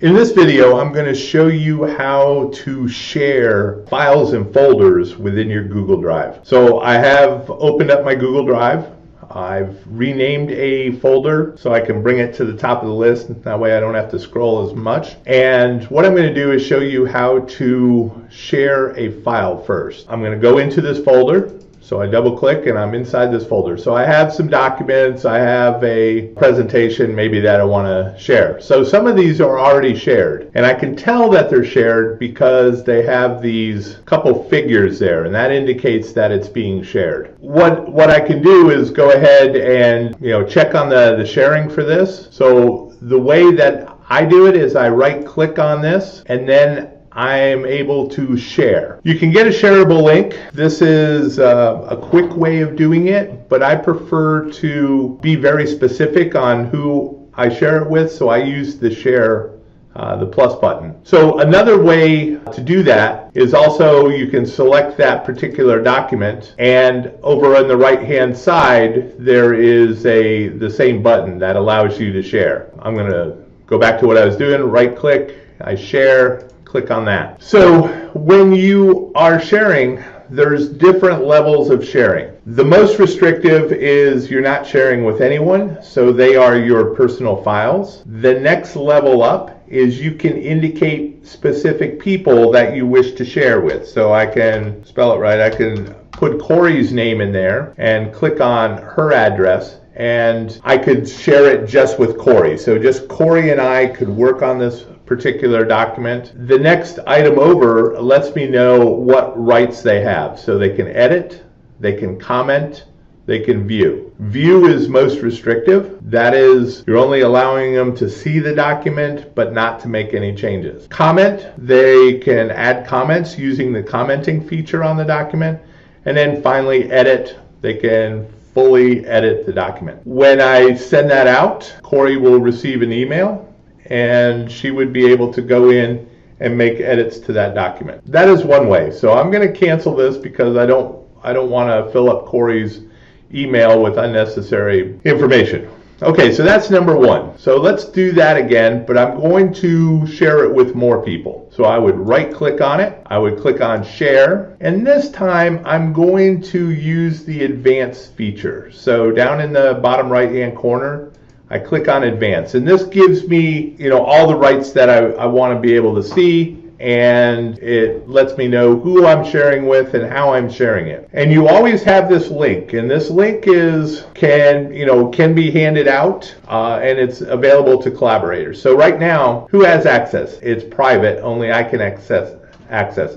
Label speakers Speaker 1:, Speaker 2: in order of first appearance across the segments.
Speaker 1: In this video, I'm going to show you how to share files and folders within your Google Drive. So I have opened up my Google Drive. I've renamed a folder so I can bring it to the top of the list. That way I don't have to scroll as much. And what I'm going to do is show you how to share a file first. I'm going to go into this folder. So I double click and I'm inside this folder. So I have some documents, I have a presentation maybe that I want to share. So some of these are already shared, and I can tell that they're shared because they have these couple figures there, and that indicates that it's being shared. What I can do is go ahead and check on the sharing for this. So the way that I do it is I right click on this and then I am able to share. You can get a shareable link. This is a quick way of doing it, but I prefer to be very specific on who I share it with, so I use the share, the plus button. So another way to do that is also you can select that particular document, and over on the right hand side there is the same button that allows you to share. I'm going to go back to what I was doing, right click, I share, click on that. So when you are sharing, there's different levels of sharing. The most restrictive is you're not sharing with anyone, so they are your personal files. The next level up is you can indicate specific people that you wish to share with. So I can spell it right, I can put Corey's name in there and click on her address, and I could share it just with Corey. So just Corey and I could work on this particular document. The next item over lets me know what rights they have. So they can edit, they can comment, they can view. View is most restrictive. That is, you're only allowing them to see the document, but not to make any changes. Comment, they can add comments using the commenting feature on the document. And then finally, edit, they can fully edit the document. When I send that out, Corey will receive an email, and she would be able to go in and make edits to that document. That is one way. So I'm going to cancel this because I don't want to fill up Corey's email with unnecessary information. Okay, so that's number one. So let's do that again, but I'm going to share it with more people. So I would right click on it, I would click on share, and this time I'm going to use the advanced feature. So down in the bottom right hand corner, I click on advanced, and this gives me all the rights that I want to be able to see, and it lets me know who I'm sharing with and how I'm sharing it. And you always have this link, and this link can be handed out, and it's available to collaborators. So right now, who has access? It's private, only I can access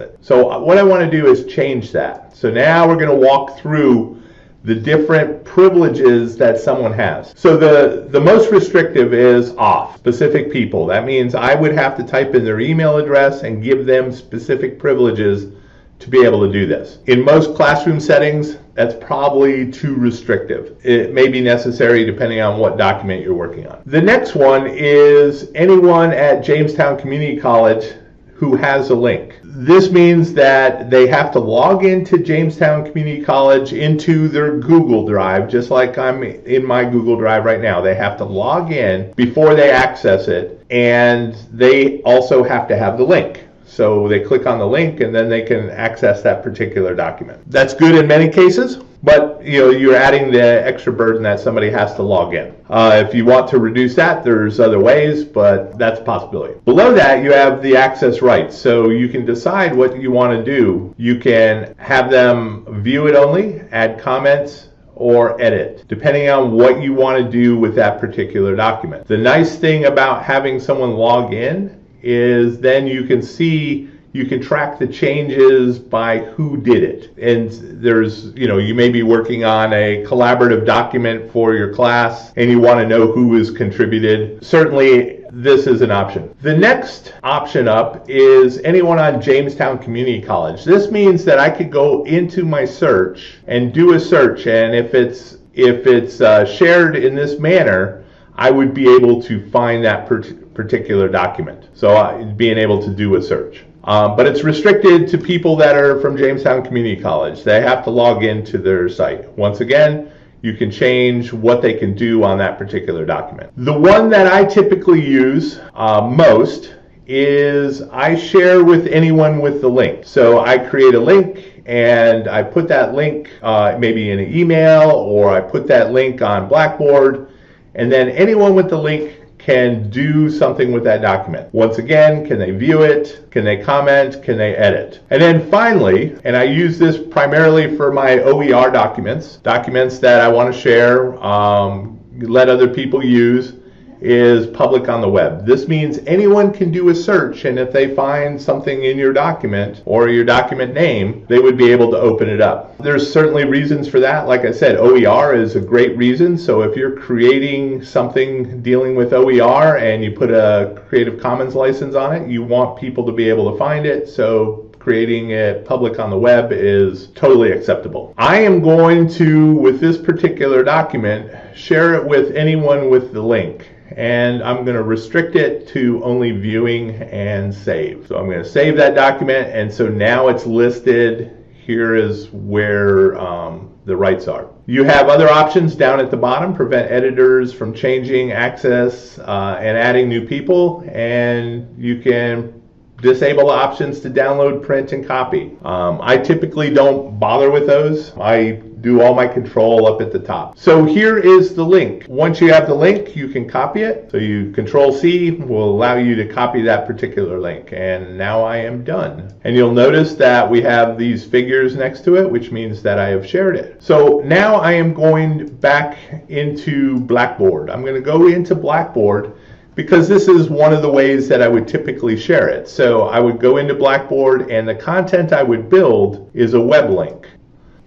Speaker 1: it. So what I want to do is change that. So now we're going to walk through the different privileges that someone has. So the most restrictive is off, specific people. That means I would have to type in their email address and give them specific privileges to be able to do this. In most classroom settings, that's probably too restrictive. It may be necessary depending on what document you're working on. The next one is anyone at Jamestown Community College who has a link. This means that they have to log into Jamestown Community College into their Google Drive, just like I'm in my Google Drive right now. They have to log in before they access it, and they also have to have the link. So they click on the link and then they can access that particular document. That's good in many cases, but you're adding the extra burden that somebody has to log in. If you want to reduce that, there's other ways, but that's a possibility. Below that, you have the access rights. So you can decide what you want to do. You can have them view it only, add comments, or edit, depending on what you want to do with that particular document. The nice thing about having someone log in is then you can track the changes by who did it. And there's, you may be working on a collaborative document for your class and you want to know who has contributed. Certainly, this is an option. The next option up is anyone on Jamestown Community College. This means that I could go into my search and do a search, and if it's shared in this manner, I would be able to find that particular document. So being able to do a search. But it's restricted to people that are from Jamestown Community College. They have to log into their site. Once again, you can change what they can do on that particular document. The one that I typically use most is I share with anyone with the link. So I create a link and I put that link maybe in an email, or I put that link on Blackboard, and then anyone with the link can do something with that document. Once again, can they view it? Can they comment? Can they edit? And then finally, and I use this primarily for my OER documents that I want to share, let other people use, is public on the web. This means anyone can do a search, and if they find something in your document or your document name, they would be able to open it up. There's certainly reasons for that. Like I said, OER is a great reason. So if you're creating something dealing with OER and you put a Creative Commons license on it, you want people to be able to find it. So creating it public on the web is totally acceptable. I am going to, with this particular document, share it with anyone with the link. And I'm going to restrict it to only viewing and save. So I'm going to save that document, and so now it's listed. Here is where the rights are. You have other options down at the bottom: prevent editors from changing access and adding new people, and you can disable options to download, print, and copy. I typically don't bother with those. I do all my control up at the top. So here is the link. Once you have the link, you can copy it. So you Control-C will allow you to copy that particular link. And now I am done. And you'll notice that we have these figures next to it, which means that I have shared it. So now I am going back into Blackboard. I'm going to go into Blackboard, because this is one of the ways that I would typically share it. So I would go into Blackboard, and the content I would build is a web link.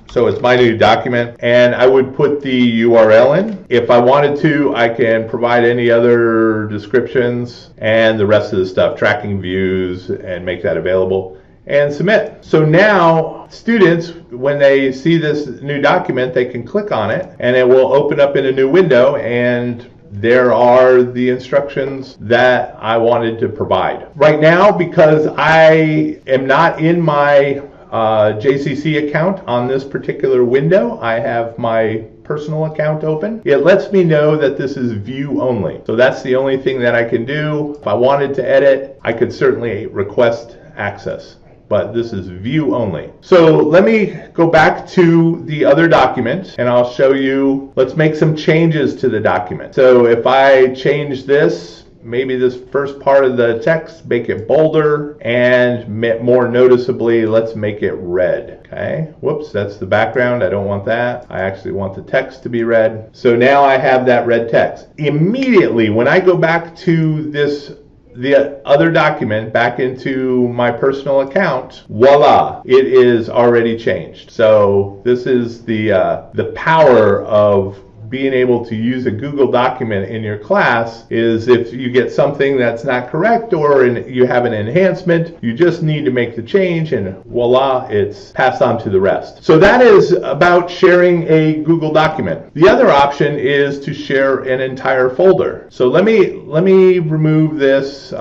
Speaker 1: So it's my new document, and I would put the URL in. If I wanted to, I can provide any other descriptions and the rest of the stuff, tracking views, and make that available and submit. So now students, when they see this new document, they can click on it and it will open up in a new window, and there are the instructions that I wanted to provide. Right now, because I am not in my JCC account on this particular window, I have my personal account open. It lets me know that this is view only. So that's the only thing that I can do. If I wanted to edit, I could certainly request access, but this is view only. So let me go back to the other document and I'll show you. Let's make some changes to the document. So if I change this, maybe this first part of the text, make it bolder, and more noticeably, let's make it red. Okay, whoops, that's the background. I don't want that. I actually want the text to be red. So now I have that red text. Immediately, when I go back to the other document, back into my personal account, voila, it is already changed. So this is the power of being able to use a Google document in your class. Is if you get something that's not correct or you have an enhancement, you just need to make the change and voila, it's passed on to the rest. So that is about sharing a Google document. The other option is to share an entire folder. So let me remove this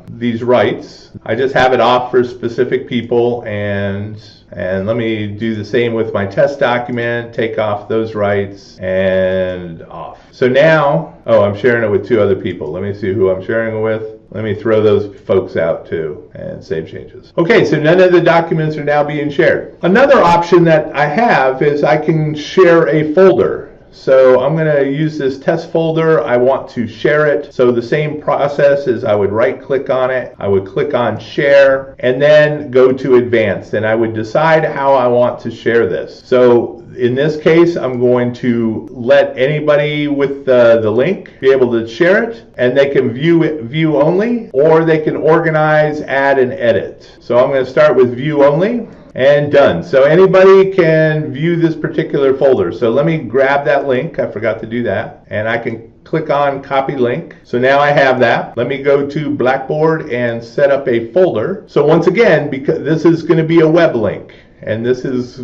Speaker 1: these rights. I just have it off for specific people, and let me do the same with my test document, take off those rights and off. So now, I'm sharing it with two other people. Let me see who I'm sharing it with. Let me throw those folks out too and save changes. Okay, so none of the documents are now being shared. Another option that I have is I can share a folder. So I'm going to use this test folder. I want to share it. So the same process is I would right click on it. I would click on share and then go to advanced, and I would decide how I want to share this. So in this case, I'm going to let anybody with the link be able to share it, and they can view it view only, or they can organize, add, and edit. So I'm going to start with view only. And done. So anybody can view this particular folder. So let me grab that link. I forgot to do that. And I can click on copy link. So now I have that. Let me go to Blackboard and set up a folder. So once again, because this is going to be a web link, and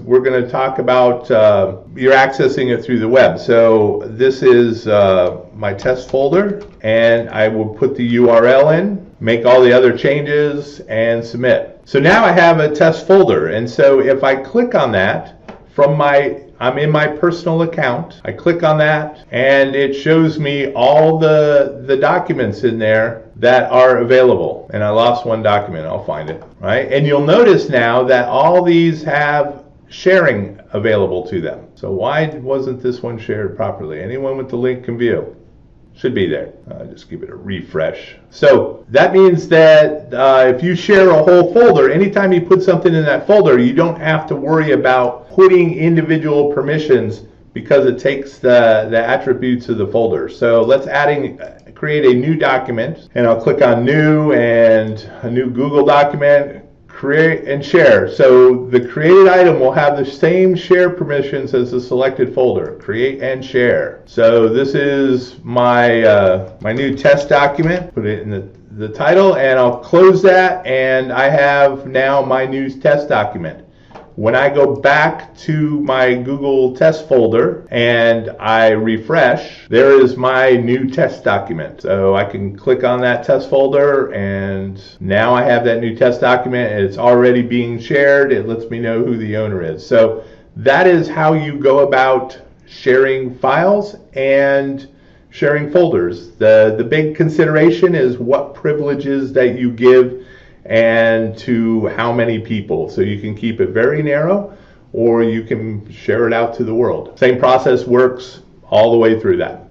Speaker 1: we're going to talk about you're accessing it through the web. So this is my test folder, and I will put the URL in, make all the other changes, and submit. So now I have a test folder, and so if I click on that from my I'm in my personal account. I click on that and it shows me all the documents in there that are available. And I lost one document. I'll find it, right? And you'll notice now that all these have sharing available to them. So why wasn't this one shared properly? Anyone with the link can view. Should be there. Just give it a refresh. So that means that if you share a whole folder, anytime you put something in that folder, you don't have to worry about putting individual permissions because it takes the attributes of the folder. So let's create a new document, and I'll click on new and a new Google document. Create and share. So the created item will have the same share permissions as the selected folder. Create and share. So this is my my new test document. Put it in the title, and I'll close that, and I have now my new test document. When I go back to my Google test folder and I refresh, there is my new test document. So I can click on that test folder, and now I have that new test document, and it's already being shared. It lets me know who the owner is. So that is how you go about sharing files and sharing folders. The big consideration is what privileges that you give and to how many people. So you can keep it very narrow, or you can share it out to the world. Same process works all the way through that.